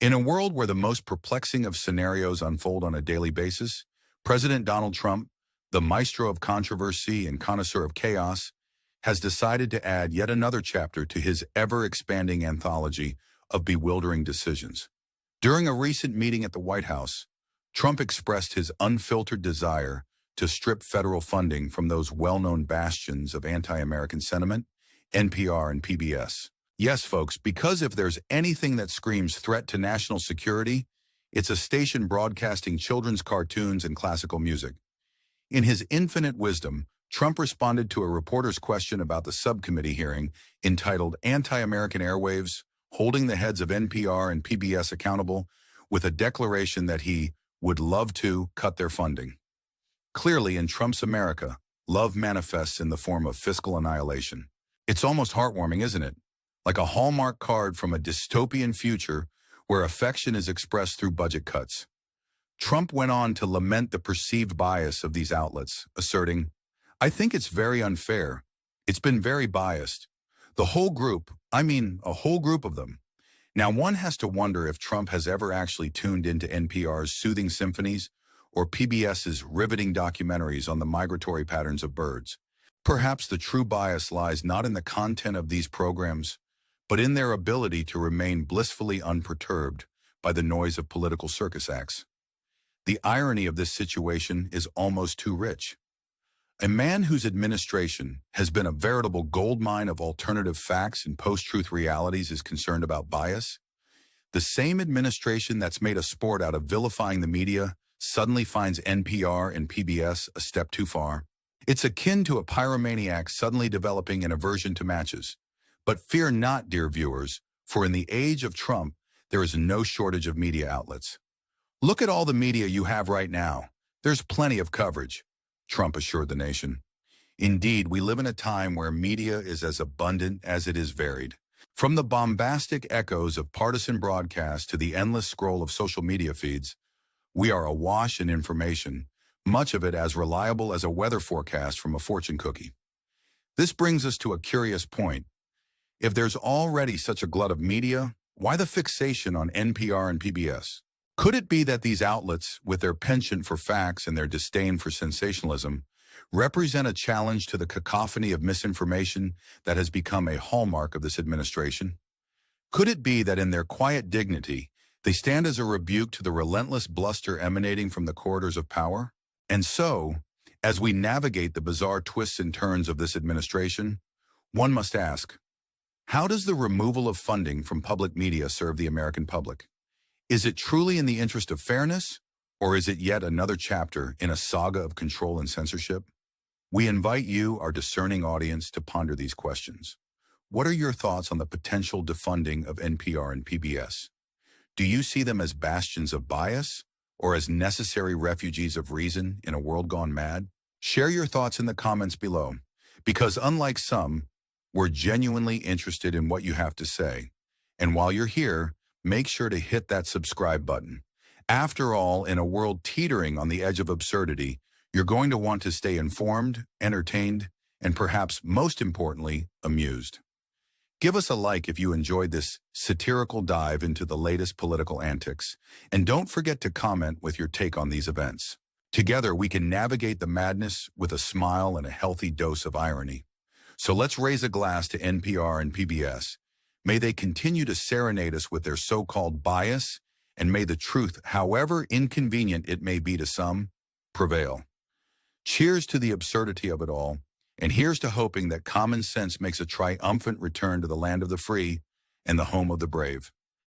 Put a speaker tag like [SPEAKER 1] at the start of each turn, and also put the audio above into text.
[SPEAKER 1] In a world where the most perplexing of scenarios unfold on a daily basis, President Donald Trump, the maestro of controversy and connoisseur of chaos, has decided to add yet another chapter to his ever-expanding anthology of bewildering decisions. During a recent meeting at the White House, Trump expressed his unfiltered desire to strip federal funding from those well-known bastions of anti-American sentiment, NPR and PBS. Yes, folks, because if there's anything that screams threat to national security, it's a station broadcasting children's cartoons and classical music. In his infinite wisdom, Trump responded to a reporter's question about the subcommittee hearing entitled Anti-American Airwaves, Holding the Heads of NPR and PBS Accountable, with a declaration that he would love to cut their funding. Clearly, in Trump's America, love manifests in the form of fiscal annihilation. It's almost heartwarming, isn't it? Like a Hallmark card from a dystopian future where affection is expressed through budget cuts. Trump went on to lament the perceived bias of these outlets, asserting, "I think it's very unfair. It's been very biased. The whole group, I mean, a whole group of them." Now, one has to wonder if Trump has ever actually tuned into NPR's soothing symphonies or PBS's riveting documentaries on the migratory patterns of birds. Perhaps the true bias lies not in the content of these programs, but in their ability to remain blissfully unperturbed by the noise of political circus acts. The irony of this situation is almost too rich. A man whose administration has been a veritable goldmine of alternative facts and post-truth realities is concerned about bias. The same administration that's made a sport out of vilifying the media suddenly finds NPR and PBS a step too far. It's akin to a pyromaniac suddenly developing an aversion to matches. But fear not, dear viewers, for in the age of Trump, there is no shortage of media outlets. Look at all the media you have right now. There's plenty of coverage, Trump assured the nation. Indeed, we live in a time where media is as abundant as it is varied. From the bombastic echoes of partisan broadcasts to the endless scroll of social media feeds, we are awash in information, much of it as reliable as a weather forecast from a fortune cookie. This brings us to a curious point. If there's already such a glut of media, why the fixation on NPR and PBS? Could it be that these outlets, with their penchant for facts and their disdain for sensationalism, represent a challenge to the cacophony of misinformation that has become a hallmark of this administration? Could it be that in their quiet dignity, they stand as a rebuke to the relentless bluster emanating from the corridors of power? And so, as we navigate the bizarre twists and turns of this administration, one must ask, how does the removal of funding from public media serve the American public? Is it truly in the interest of fairness, or is it yet another chapter in a saga of control and censorship? We invite you, our discerning audience, to ponder these questions. What are your thoughts on the potential defunding of NPR and PBS? Do you see them as bastions of bias, or as necessary refugees of reason in a world gone mad? Share your thoughts in the comments below, because unlike some, we're genuinely interested in what you have to say. And while you're here, make sure to hit that subscribe button. After all, in a world teetering on the edge of absurdity, you're going to want to stay informed, entertained, and perhaps most importantly, amused. Give us a like if you enjoyed this satirical dive into the latest political antics, and don't forget to comment with your take on these events. Together, we can navigate the madness with a smile and a healthy dose of irony. So let's raise a glass to NPR and PBS. May they continue to serenade us with their so-called bias, and may the truth, however inconvenient it may be to some, prevail. Cheers to the absurdity of it all, and here's to hoping that common sense makes a triumphant return to the land of the free and the home of the brave.